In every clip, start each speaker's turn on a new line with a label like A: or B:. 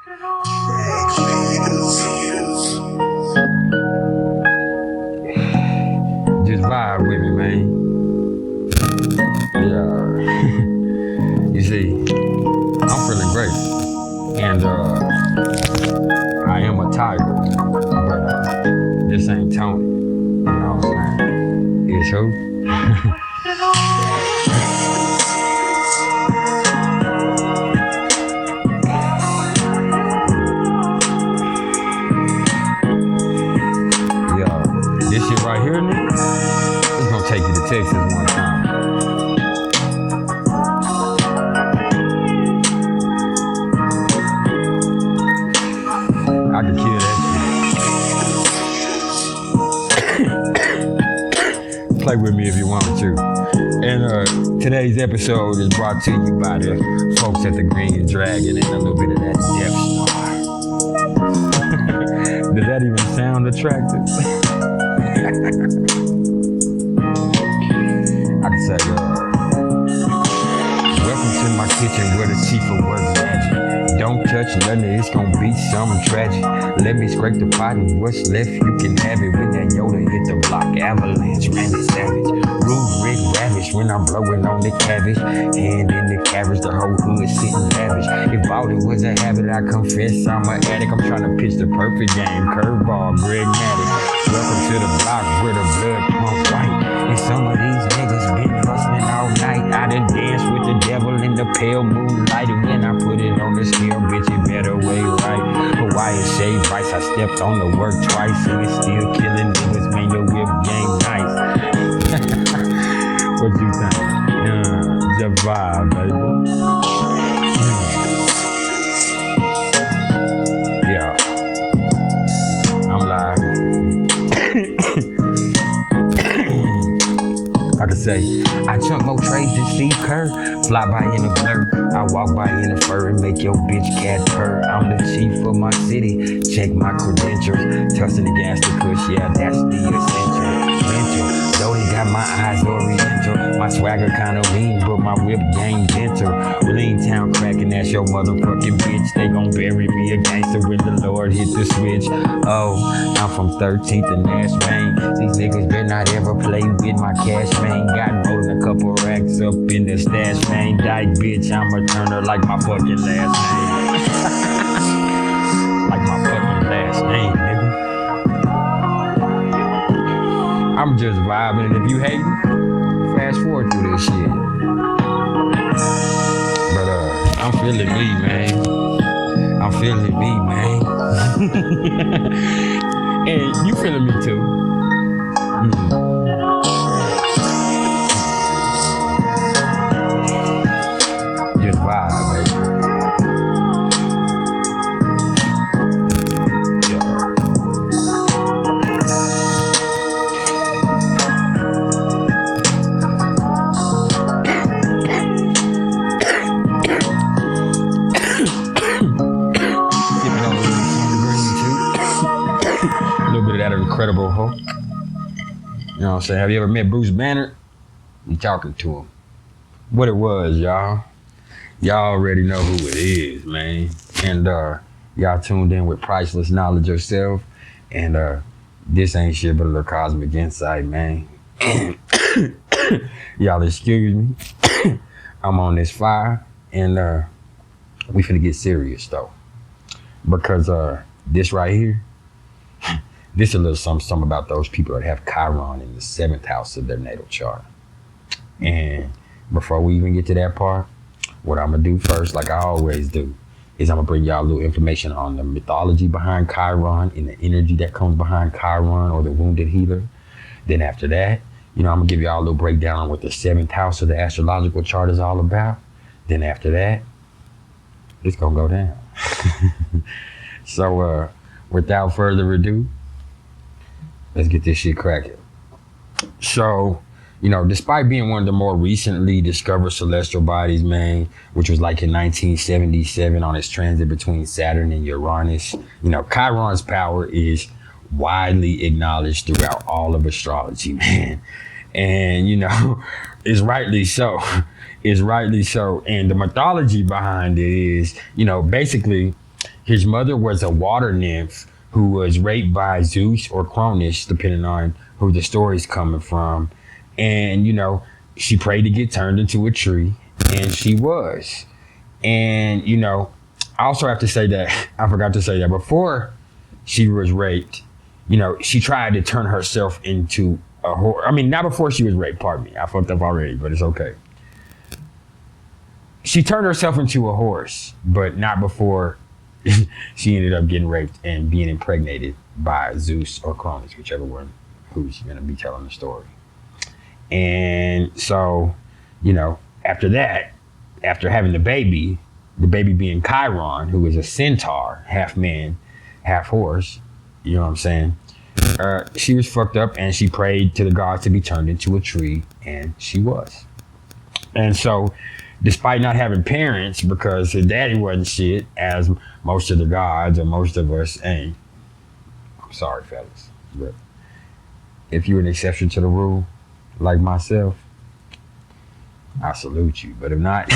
A: Just vibe with me, man. Yeah. You see, I'm feeling great. And I am a tiger. But this ain't Tony. You know what I'm saying? It's who? This shit right here, nigga, it's gonna take you to Texas one time. I can kill that shit. Play with me if you want to. And today's episode is brought to you by the folks at the Green Dragon and a little bit of that Death Star. Does that even sound attractive? I can say, welcome to my kitchen where the chief of work magic. Don't touch nothing, it's gonna be something tragic. Let me scrape the pot and what's left, you can have it. When that Yoda hit the block, avalanche, Randy Savage. Rude Rick ravish when I'm blowing on the cabbage. Hand in the cabbage, the whole hood sitting lavish. If balling was a habit, I confess I'm an addict. I'm trying to pitch the perfect game, curveball, Greg Maddox. Welcome to the block where the blood pumps right. And some of these niggas been hustling all night. I done danced with the devil in the pale moonlight. And when I put it on the scale, bitch, it better weigh right. Hawaiian shade rice, I stepped on the work twice. And it's still killing niggas, man, your whip game nice. What you think? Just vibe, baby. Yeah. I'm live. I could say, I chunk more trades than Steve Kerr. Fly by in a blur, I walk by in a fur and make your bitch cat purr. I'm the chief of my city, check my credentials. Tussing the gas to push, yeah, that's the essential. Mental, though he got my eyes oriental. My swagger kinda lean, but my whip game gentle. Lean town cracking, that's your motherfucking bitch. They gon' bury me a gangster when the Lord hit the switch. Oh, I'm from 13th and Nash, man. These niggas better not ever play with my cash, man. Got more than a couple racks up in the stash, man. Dyke bitch, I'm a turner like my fucking last name. Like my fucking last name, nigga. I'm just vibing, and if you hating, fast forward through this shit. But I'm feeling me, man. I'm feeling me, man. And you feeling me too. Just vibe, baby. Incredible hope. You know what I'm saying? Have you ever met Bruce Banner? You talking to him. What it was, y'all. Y'all already know who it is, man. And y'all tuned in with Priceless Knowledge yourself. And this ain't shit but a little cosmic insight, man. Y'all excuse me. I'm on this fire. And we finna get serious, though. Because this right here, this is a little something about those people that have Chiron in the 7th house of their natal chart. And before we even get to that part, what I'm gonna do first, like I always do, is I'm gonna bring y'all a little information on the mythology behind Chiron and the energy that comes behind Chiron or the wounded healer. Then after that, I'm gonna give y'all a little breakdown on what the 7th house of the astrological chart is all about. Then after that, it's gonna go down. So without further ado, let's get this shit cracking. So, despite being one of the more recently discovered celestial bodies, man, which was like in 1977 on its transit between Saturn and Uranus, Chiron's power is widely acknowledged throughout all of astrology, man. And, it's rightly so. It's rightly so. And the mythology behind it is, basically, His mother was a water nymph who was raped by Zeus or Cronus, depending on who the story's coming from. And, she prayed to get turned into a tree, and she was. And, I also have to say that, I forgot to say that before she was raped, she tried to turn herself into a horse. I mean, not before she was raped, pardon me. I fucked up already, but it's okay. She turned herself into a horse, but not before she ended up getting raped and being impregnated by Zeus or Cronus, whichever one who's going to be telling the story. And so, after that, after having the baby being Chiron, who is a centaur, half man, half horse, you know what I'm saying? She was fucked up and she prayed to the gods to be turned into a tree, and she was. And so, despite not having parents, because her daddy wasn't shit, as most of the gods or most of us ain't. I'm sorry, fellas, but if you're an exception to the rule, like myself, I salute you. But if not,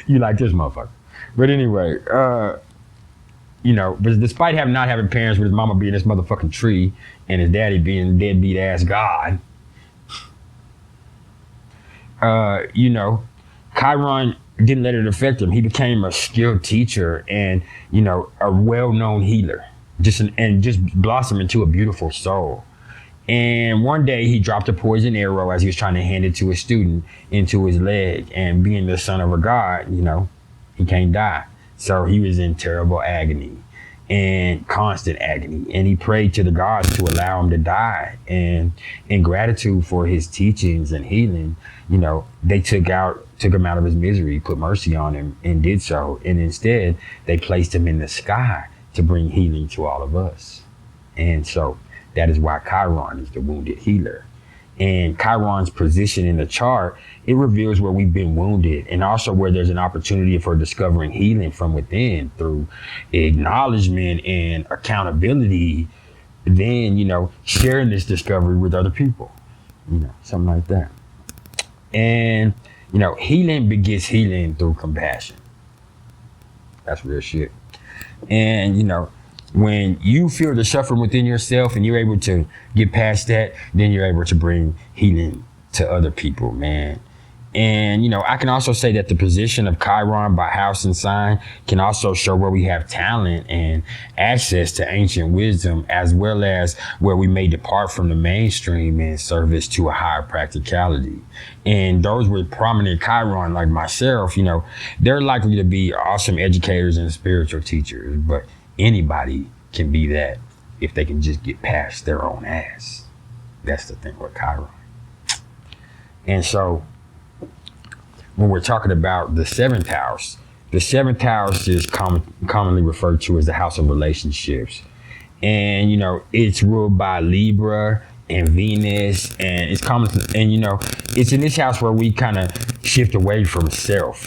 A: you like this motherfucker. But anyway, but despite not having parents, with his mama being this motherfucking tree and his daddy being deadbeat ass God, Chiron didn't let it affect him. He became a skilled teacher and, a well-known healer, just blossomed into a beautiful soul. And one day he dropped a poison arrow as he was trying to hand it to a student into his leg. And being the son of a god, he can't die. So he was in terrible agony and constant agony. And he prayed to the gods to allow him to die. And in gratitude for his teachings and healing, they took him out of his misery, put mercy on him, and did so. And instead, they placed him in the sky to bring healing to all of us. And so that is why Chiron is the wounded healer. And Chiron's position in the chart, it reveals where we've been wounded and also where there's an opportunity for discovering healing from within through acknowledgement and accountability. Then, sharing this discovery with other people, something like that. And, healing begets healing through compassion. That's real shit. And, when you feel the suffering within yourself and you're able to get past that, then you're able to bring healing to other people, man. And, I can also say that the position of Chiron by house and sign can also show where we have talent and access to ancient wisdom, as well as where we may depart from the mainstream in service to a higher practicality. And those with prominent Chiron, like myself, they're likely to be awesome educators and spiritual teachers, but anybody can be that if they can just get past their own ass. That's the thing with Chiron. And so when we're talking about the seventh house is commonly referred to as the house of relationships. And, it's ruled by Libra and Venus, and it's common, and, it's in this house where we kind of shift away from self,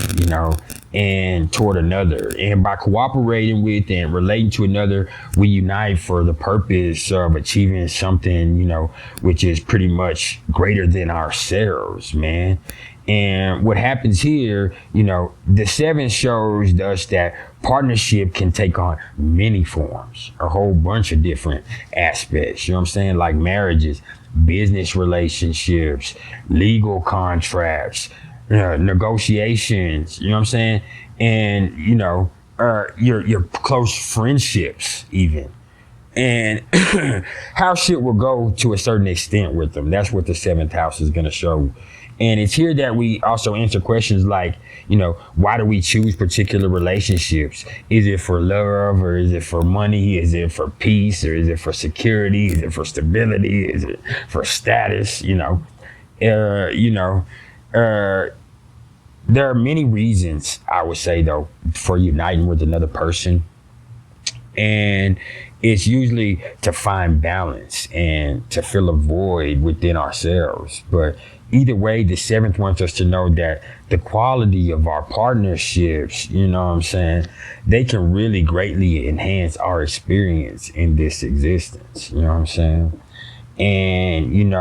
A: and toward another. And by cooperating with and relating to another, we unite for the purpose of achieving something, which is pretty much greater than ourselves, man. And what happens here, the seven shows us that partnership can take on many forms, a whole bunch of different aspects, like marriages, business relationships, legal contracts, negotiations, and, your close friendships even. And how shit will go to a certain extent with them. That's what the seventh house is going to show. And it's here that we also answer questions like, why do we choose particular relationships? Is it for love, or is it for money? Is it for peace, or is it for security? Is it for stability? Is it for status? There are many reasons, I would say, though, for uniting with another person. And it's usually to find balance and to fill a void within ourselves. But either way, the seventh wants us to know that the quality of our partnerships, they can really greatly enhance our experience in this existence, And,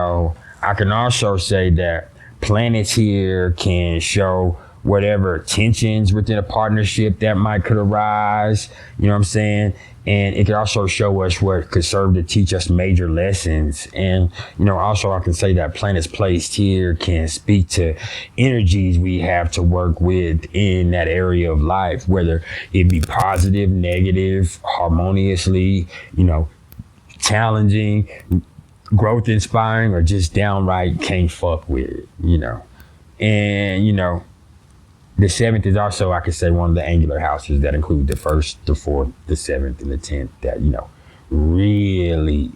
A: I can also say that planets here can show whatever tensions within a partnership that could arise, you know what I'm saying? And it could also show us what could serve to teach us major lessons. And, you know, also I can say that planets placed here can speak to energies we have to work with in that area of life, whether it be positive, negative, harmoniously, you know, challenging, growth inspiring, or just downright can't fuck with it, you know. And, you know, the 7th is also, I could say, one of the angular houses that include the 1st, the 4th, the 7th, and the 10th that, you know, really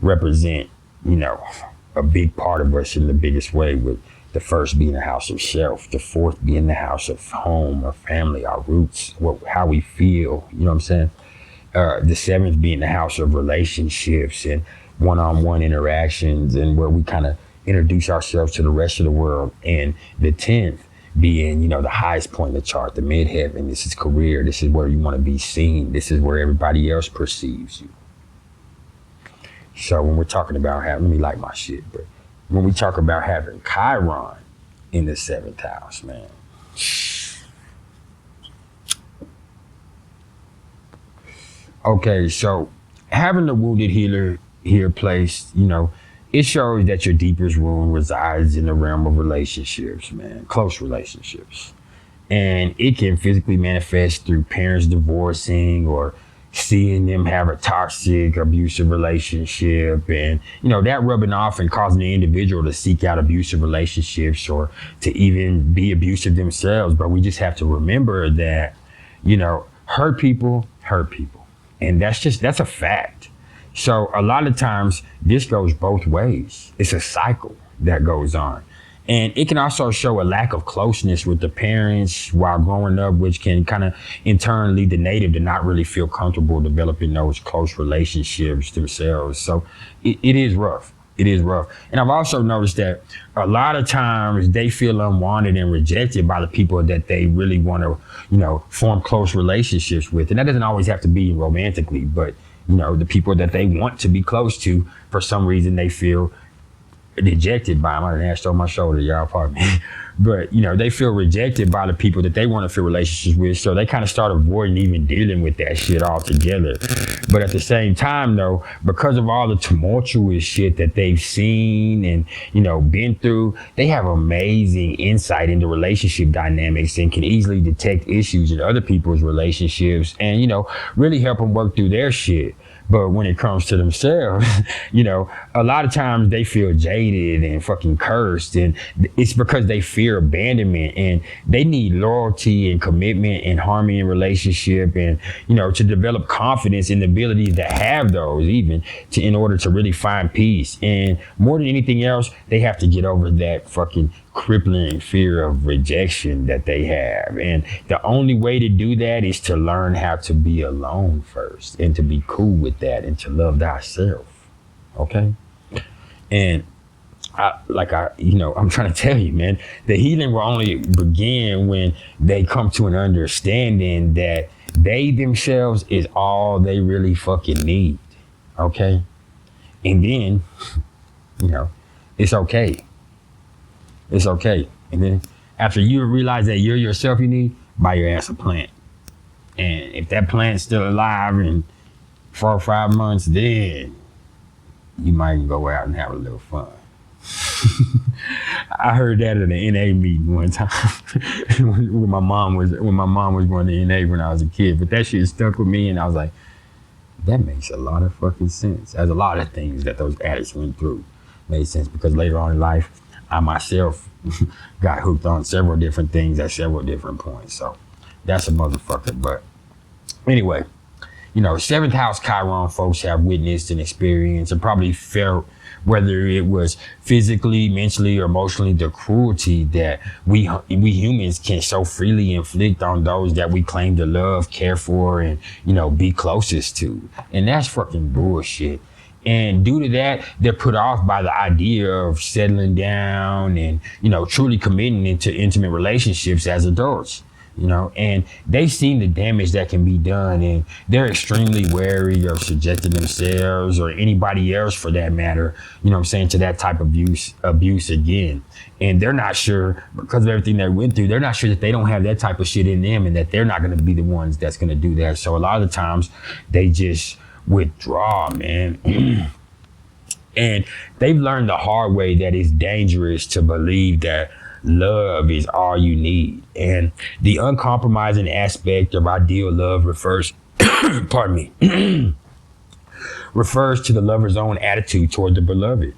A: represent, you know, a big part of us in the biggest way, with the 1st being the house of self, the 4th being the house of home or family, our roots, how we feel, you know what I'm saying? The 7th being the house of relationships and one-on-one interactions, and where we kind of introduce ourselves to the rest of the world. And the 10th being, you know, the highest point in the chart, the midheaven. This is career. This is where you want to be seen. This is where everybody else perceives you. So when we're talking about having, let me light my shit, but when we talk about having Chiron in the 7th house, man. Okay, so having the wounded healer here placed, you know, it shows that your deepest wound resides in the realm of relationships, man, close relationships. And it can physically manifest through parents divorcing or seeing them have a toxic, abusive relationship, and, you know, that rubbing off and causing the individual to seek out abusive relationships or to even be abusive themselves. But we just have to remember that, you know, hurt people. And that's a fact. So a lot of times this goes both ways. It's a cycle that goes on. And it can also show a lack of closeness with the parents while growing up, which can kind of in turn lead the native to not really feel comfortable developing those close relationships themselves. So it is rough. It is rough. And I've also noticed that a lot of times they feel unwanted and rejected by the people that they really want to, you know, form close relationships with. And that doesn't always have to be romantically, but, you know, the people that they want to be close to, for some reason they feel rejected by them. I done asked on my shoulder, y'all, pardon me. But, you know, they feel rejected by the people that they want to feel relationships with. So they kind of start avoiding even dealing with that shit altogether. But at the same time, though, because of all the tumultuous shit that they've seen and, you know, been through, they have amazing insight into relationship dynamics and can easily detect issues in other people's relationships and, you know, really help them work through their shit. But when it comes to themselves, you know, a lot of times they feel jaded and fucking cursed, and it's because they fear abandonment, and they need loyalty and commitment and harmony in relationship, and, you know, to develop confidence in the ability to have those even in order to really find peace. And more than anything else, they have to get over that fucking crippling fear of rejection that they have. And the only way to do that is to learn how to be alone first, and to be cool with that, and to love thyself. Okay? And I'm trying to tell you, man, the healing will only begin when they come to an understanding that they themselves is all they really fucking need. Okay? And then, you know, it's okay. It's okay. And then after you realize that you're yourself, you need, buy your ass a plant. And if that plant's still alive in 4 or 5 months, then you might go out and have a little fun. I heard that at an NA meeting one time when my mom was going to NA when I was a kid. But that shit stuck with me, and I was like, that makes a lot of fucking sense. There's a lot of things that those addicts went through made sense, because later on in life, I myself got hooked on several different things at several different points. So that's a motherfucker. But anyway, you know, 7th house Chiron folks have witnessed and experienced and probably felt, whether it was physically, mentally, or emotionally, the cruelty that we humans can so freely inflict on those that we claim to love, care for, and, you know, be closest to. And that's fucking bullshit. And due to that, they're put off by the idea of settling down and, you know, truly committing into intimate relationships as adults. you know, and they've seen the damage that can be done, and they're extremely wary of subjecting themselves or anybody else for that matter, you know what I'm saying, to that type of abuse again. And they're not sure, because of everything they went through, they're not sure that they don't have that type of shit in them and that they're not going to be the ones that's going to do that. So a lot of the times they just withdraw, man. And they've learned the hard way that it's dangerous to believe that love is all you need. And the uncompromising aspect of ideal love refers, pardon me, refers to the lover's own attitude toward the beloved.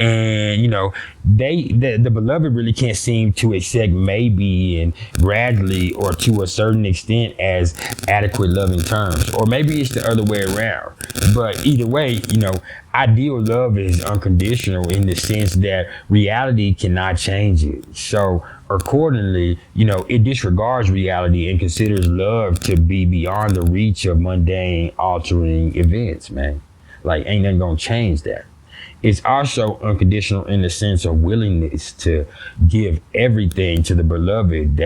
A: And, you know, the beloved really can't seem to accept maybe and gradually or to a certain extent as adequate loving terms. Or maybe it's the other way around. But either way, you know, ideal love is unconditional in the sense that reality cannot change it. So accordingly, you know, it disregards reality and considers love to be beyond the reach of mundane altering events, man. Like, ain't nothing gonna change that. It's also unconditional in the sense of willingness to give everything to the beloved,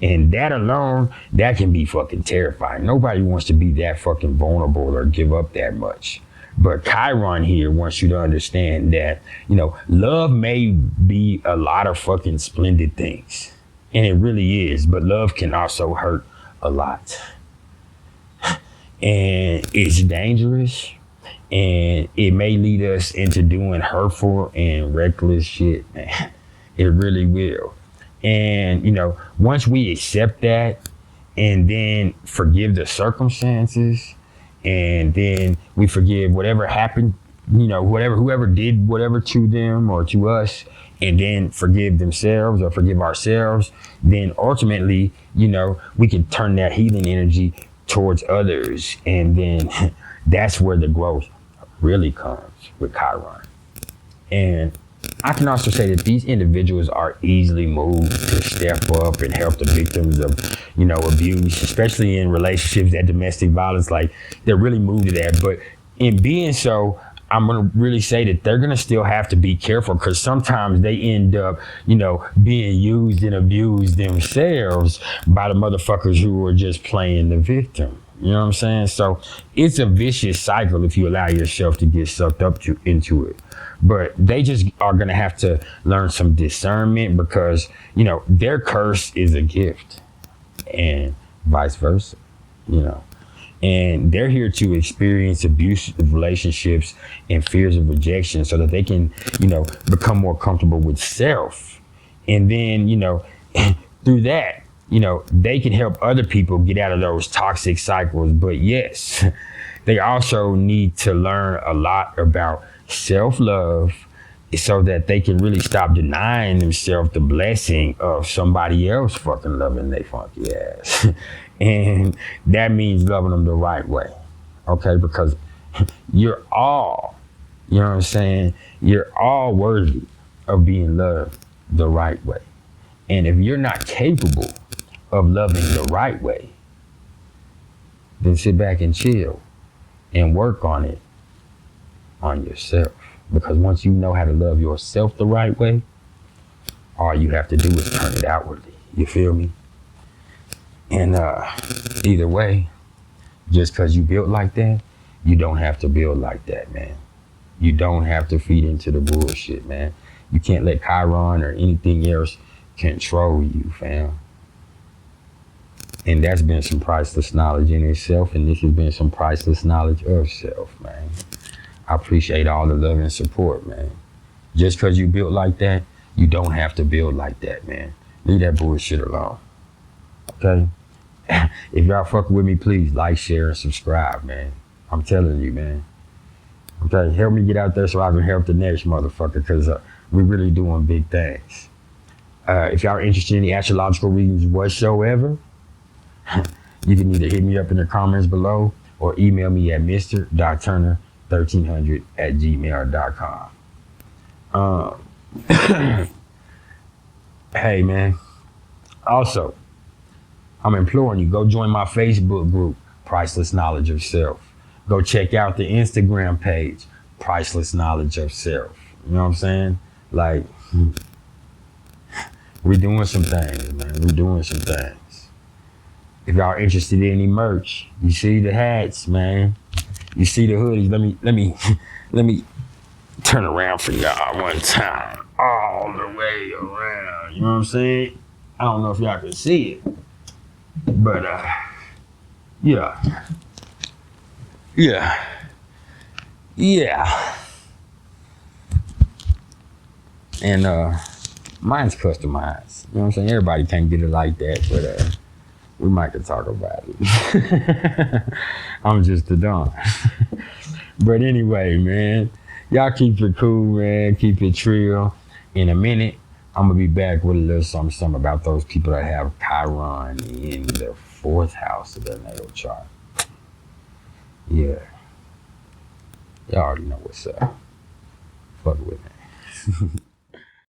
A: and that alone, that can be fucking terrifying. Nobody wants to be that fucking vulnerable or give up that much. But Chiron here wants you to understand that, you know, love may be a lot of fucking splendid things, and it really is, but love can also hurt a lot. And it's dangerous. And it may lead us into doing hurtful and reckless shit, man. It really will. And, you know, once we accept that and then forgive the circumstances and then we forgive whatever happened, you know, whoever did whatever to them or to us, and then forgive themselves or forgive ourselves, then ultimately, you know, we can turn that healing energy towards others. And then that's where the growth really comes with Chiron. And I can also say that these individuals are easily moved to step up and help the victims of, you know, abuse, especially in relationships, that domestic violence. Like, they're really moved to that. But in being so, I'm going to really say that they're going to still have to be careful, because sometimes they end up, you know, being used and abused themselves by the motherfuckers who are just playing the victim. You know what I'm saying? So it's a vicious cycle if you allow yourself to get sucked up into it. But they just are going to have to learn some discernment, because, you know, their curse is a gift and vice versa, you know. And they're here to experience abusive relationships and fears of rejection so that they can, you know, become more comfortable with self. And then, you know, through that, you know, they can help other people get out of those toxic cycles. But yes, they also need to learn a lot about self-love so that they can really stop denying themselves the blessing of somebody else fucking loving they funky ass. And that means loving them the right way, okay? Because you're all, you know what I'm saying? You're all worthy of being loved the right way. And if you're not capable of loving the right way, then sit back and chill and work on it on yourself. Because once you know how to love yourself the right way, all you have to do is turn it outwardly. You feel me? And either way, just because you built like that, you don't have to build like that, man. You don't have to feed into the bullshit, man. You can't let Chiron or anything else control you, fam. And that's been some priceless knowledge in itself, and this has been some priceless knowledge of self, man. I appreciate all the love and support, man. Just because you built like that, you don't have to build like that, man. Leave that bullshit alone, okay? If y'all fucking with me, please like, share, and subscribe, man. I'm telling you, man. Okay, help me get out there so I can help the next motherfucker, because we're really doing big things. If y'all are interested in the astrological readings whatsoever, you can either hit me up in the comments below or email me at mr.turner1300@gmail.com. Hey, man. Also, I'm imploring you, go join my Facebook group, Priceless Knowledge of Self. Go check out the Instagram page, Priceless Knowledge of Self. You know what I'm saying? Like, we're doing some things, man. We're doing some things. If y'all interested in any merch, you see the hats, man. You see the hoodies. Let me turn around for y'all one time. All the way around. You know what I'm saying? I don't know if y'all can see it. But yeah. Yeah. Yeah. And mine's customized. You know what I'm saying? Everybody can't get it like that, but we might could talk about it. I'm just a Don. But anyway, man, y'all keep it cool, man. Keep it trill. In a minute, I'm gonna be back with a little something about those people that have Chiron in the 4th house of their natal chart. Yeah. Y'all already know what's up. Fuck with me.